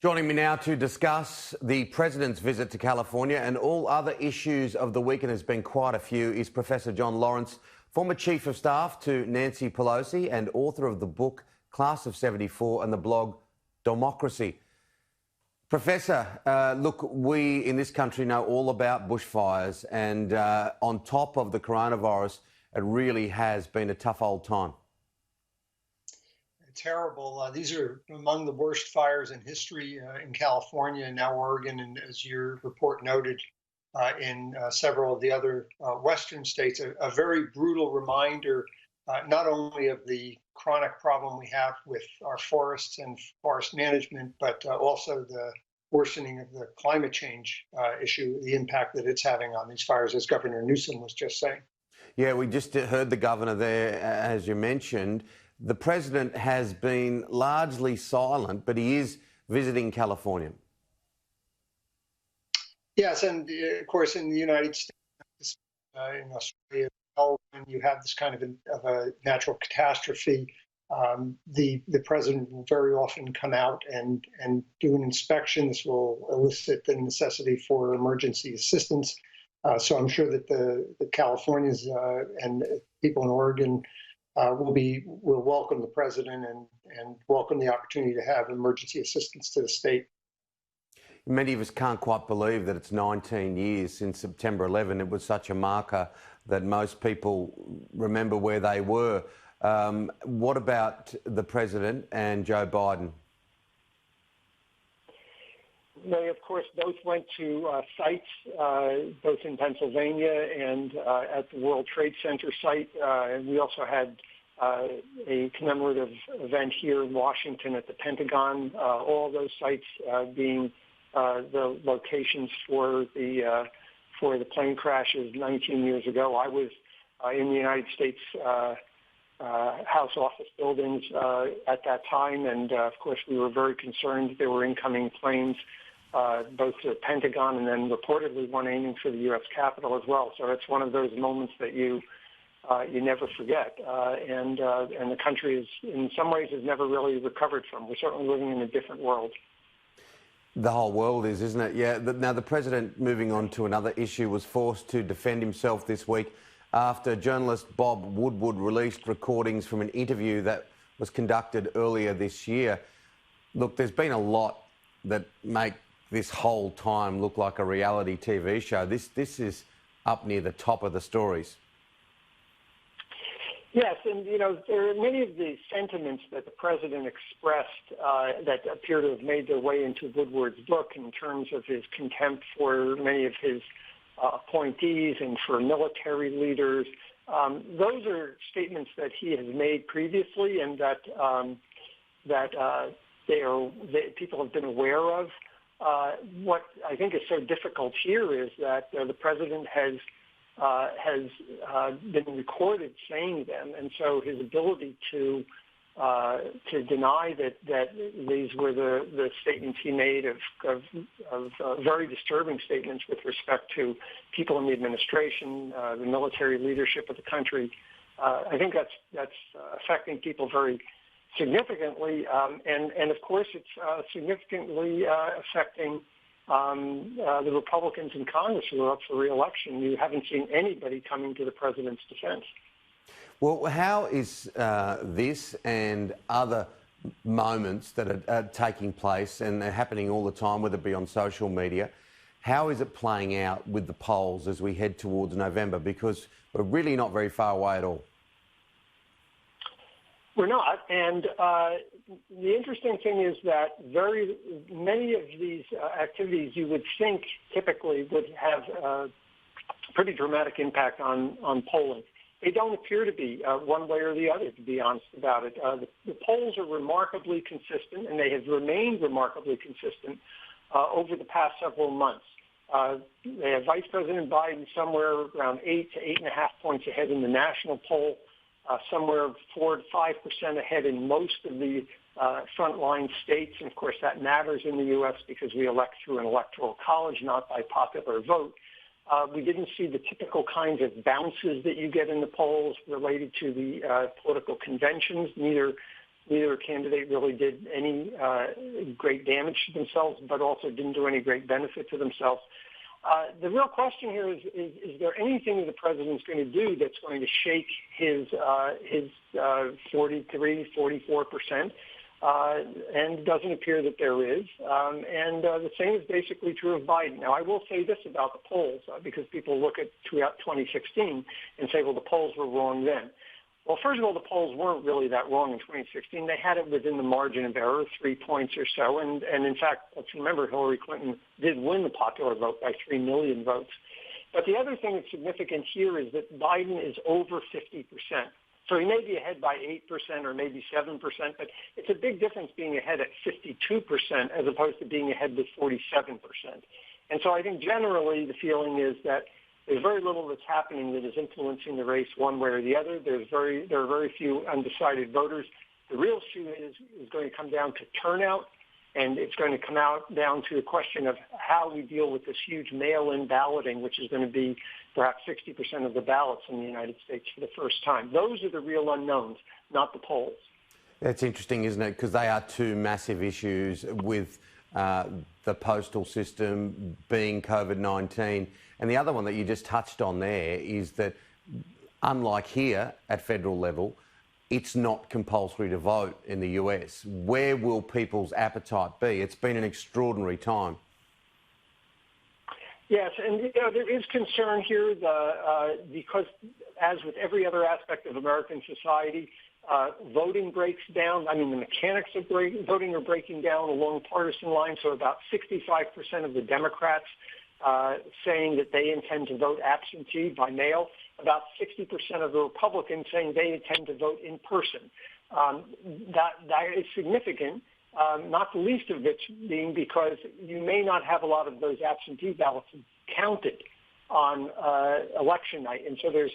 Joining me now to discuss the President's visit to California and all other issues of the week, and there's been quite a few, is Professor John Lawrence, former Chief of Staff to Nancy Pelosi and author of the book Class of 74 and the blog Democracy. Professor, look, we in this country know all about bushfires, and on top of the coronavirus, it really has been a tough old time. Terrible. These are among the worst fires in history in California and now Oregon, and as your report noted, in several of the other western states. A very brutal reminder, not only of the chronic problem we have with our forests and forest management, but also the worsening of the climate change issue, the impact that it's having on these fires, as Governor Newsom was just saying. Yeah, we just heard the governor there, as you mentioned. The president has been largely silent, but he is visiting California. Yes, and of course in the United States, in Australia, when you have this kind of a natural catastrophe, the president will very often come out and do an inspection. This will elicit the necessity for emergency assistance. So I'm sure that the Californians and people in Oregon will welcome the president and welcome the opportunity to have emergency assistance to the state. Many of us can't quite believe that it's 19 years since September 11. It was such a marker that most people remember where they were. What about the president and Joe Biden? They, of course, both went to sites, both in Pennsylvania and at the World Trade Center site. And we also had a commemorative event here in Washington at the Pentagon. All those sites being the locations for the plane crashes 19 years ago. I was in the United States House office buildings at that time, and of course we were very concerned. There were incoming planes, both to the Pentagon and then reportedly one aiming for the U.S. Capitol as well. So it's one of those moments that you never forget, and the country is, in some ways, has never really recovered from. We're certainly living in a different world. The whole world is, isn't it? Yeah. Now, the president, moving on to another issue, was forced to defend himself this week after journalist Bob Woodward released recordings from an interview that was conducted earlier this year. Look, there's been a lot that make this whole time look like a reality TV show. This is up near the top of the stories. Yes, and, there are many of the sentiments that the president expressed that appear to have made their way into Woodward's book in terms of his contempt for many of his appointees and for military leaders. Those are statements that he has made previously and that people have been aware of. What I think is so difficult here is that the president has been recorded saying them, and so his ability to deny that these were the statements he made of very disturbing statements with respect to people in the administration, the military leadership of the country. I think that's affecting people very significantly, and of course it's significantly affecting the Republicans in Congress who are up for re-election. You haven't seen anybody coming to the president's defense. Well, how is this and other moments that are taking place, and they're happening all the time, whether it be on social media, how is it playing out with the polls as we head towards November? Because we're really not very far away at all. We're not, and the interesting thing is that very many of these activities you would think typically would have a pretty dramatic impact on polling. They don't appear to be one way or the other, to be honest about it. The polls are remarkably consistent, and they have remained remarkably consistent over the past several months. They have Vice President Biden somewhere around 8 to 8.5 points ahead in the national poll. Somewhere 4 to 5% ahead in most of the frontline states. And, of course, that matters in the U.S. because we elect through an electoral college, not by popular vote. We didn't see the typical kinds of bounces that you get in the polls related to the political conventions. Neither neither candidate really did any great damage to themselves, but also didn't do any great benefit to themselves. The real question here is there anything that the president's going to do that's going to shake his 43, 44%? And it doesn't appear that there is. And the same is basically true of Biden. Now, I will say this about the polls, because people look at 2016 and say, well, the polls were wrong then. Well, first of all, the polls weren't really that wrong in 2016. They had it within the margin of error, 3 points or so. And in fact, let's remember Hillary Clinton did win the popular vote by 3 million votes. But the other thing that's significant here is that Biden is over 50%. So he may be ahead by 8% or maybe 7%, but it's a big difference being ahead at 52% as opposed to being ahead with 47%. And so I think generally the feeling is that there's very little that's happening that is influencing the race one way or the other. There are very few undecided voters. The real issue is going to come down to turnout, and it's going to come down to a question of how we deal with this huge mail-in balloting, which is going to be perhaps 60% of the ballots in the United States for the first time. Those are the real unknowns, not the polls. That's interesting, isn't it? Because they are two massive issues with the postal system being COVID-19. And the other one that you just touched on there is that, unlike here at federal level, it's not compulsory to vote in the US. Where will people's appetite be? It's been an extraordinary time. Yes, and there is concern here because, as with every other aspect of American society, voting breaks down. I mean, the mechanics of voting are breaking down along partisan lines. So about 65% of the Democrats saying that they intend to vote absentee by mail. About 60% of the Republicans saying they intend to vote in person. That is significant. Not the least of which being because you may not have a lot of those absentee ballots counted on election night. And so there's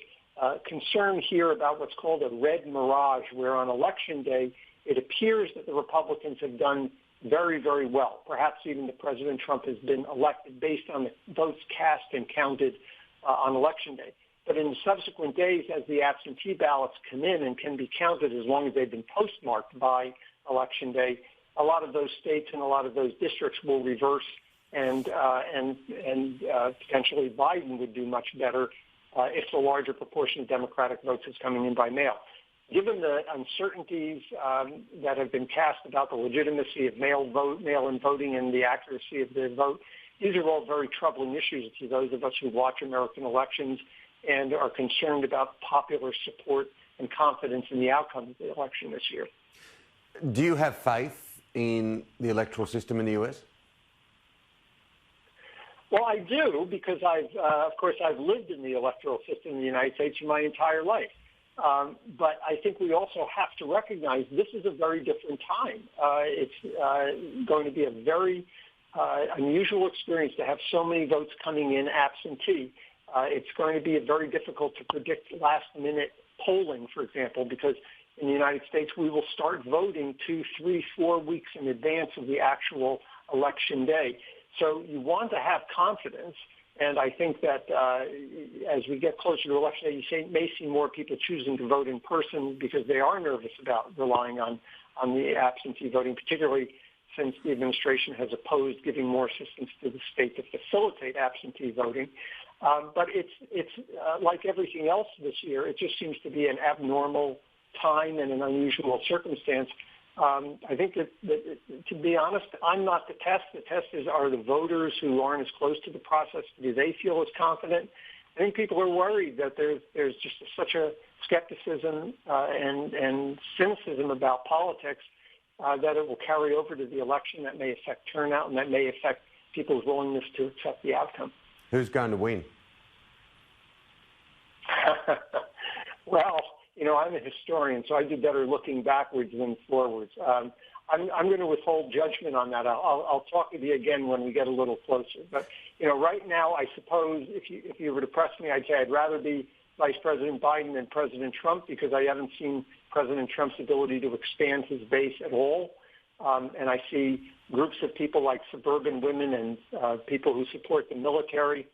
concern here about what's called a red mirage, where on election day, it appears that the Republicans have done very, very well. Perhaps even that President Trump has been elected based on the votes cast and counted on election day. But in the subsequent days, as the absentee ballots come in and can be counted as long as they've been postmarked by election day, a lot of those states and a lot of those districts will reverse, and potentially Biden would do much better if the larger proportion of Democratic votes is coming in by mail. Given the uncertainties that have been cast about the legitimacy of mail-in voting and the accuracy of the vote, these are all very troubling issues to those of us who watch American elections and are concerned about popular support and confidence in the outcome of the election this year. Do you have faith in the electoral system in the US? Well, I do, because of course, I've lived in the electoral system in the United States my entire life. But I think we also have to recognize this is a very different time. It's going to be a very unusual experience to have so many votes coming in absentee. It's going to be very difficult to predict last-minute polling, for example, because in the United States we will start voting 2, 3, 4 weeks in advance of the actual election day. So you want to have confidence. And I think that as we get closer to election day, you may see more people choosing to vote in person because they are nervous about relying on the absentee voting, particularly since the administration has opposed giving more assistance to the state to facilitate absentee voting. But it's like everything else this year. It just seems to be an abnormal time and an unusual circumstance. I think that, to be honest, I'm not the test. The test are the voters who aren't as close to the process. Do they feel as confident? I think people are worried that there's just such a skepticism and cynicism about politics that it will carry over to the election, that may affect turnout and that may affect people's willingness to accept the outcome. Who's going to win? Well, I'm a historian, so I do better looking backwards than forwards. I'm going to withhold judgment on that. I'll talk with you again when we get a little closer. But, right now, I suppose if you were to press me, I'd say I'd rather be Vice President Biden than President Trump, because I haven't seen President Trump's ability to expand his base at all. And I see groups of people like suburban women and people who support the military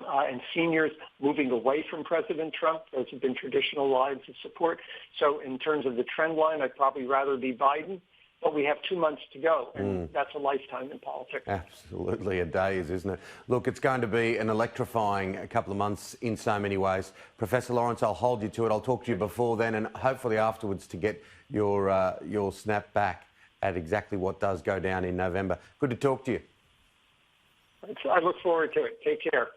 and seniors moving away from President Trump. Those have been traditional lines of support. So in terms of the trend line, I'd probably rather be Biden. But we have 2 months to go, and that's a lifetime in politics. Absolutely, a day is, isn't it? Look, it's going to be an electrifying couple of months in so many ways. Professor Lawrence, I'll hold you to it. I'll talk to you before then and hopefully afterwards to get your snap back at exactly what does go down in November. Good to talk to you. I look forward to it. Take care.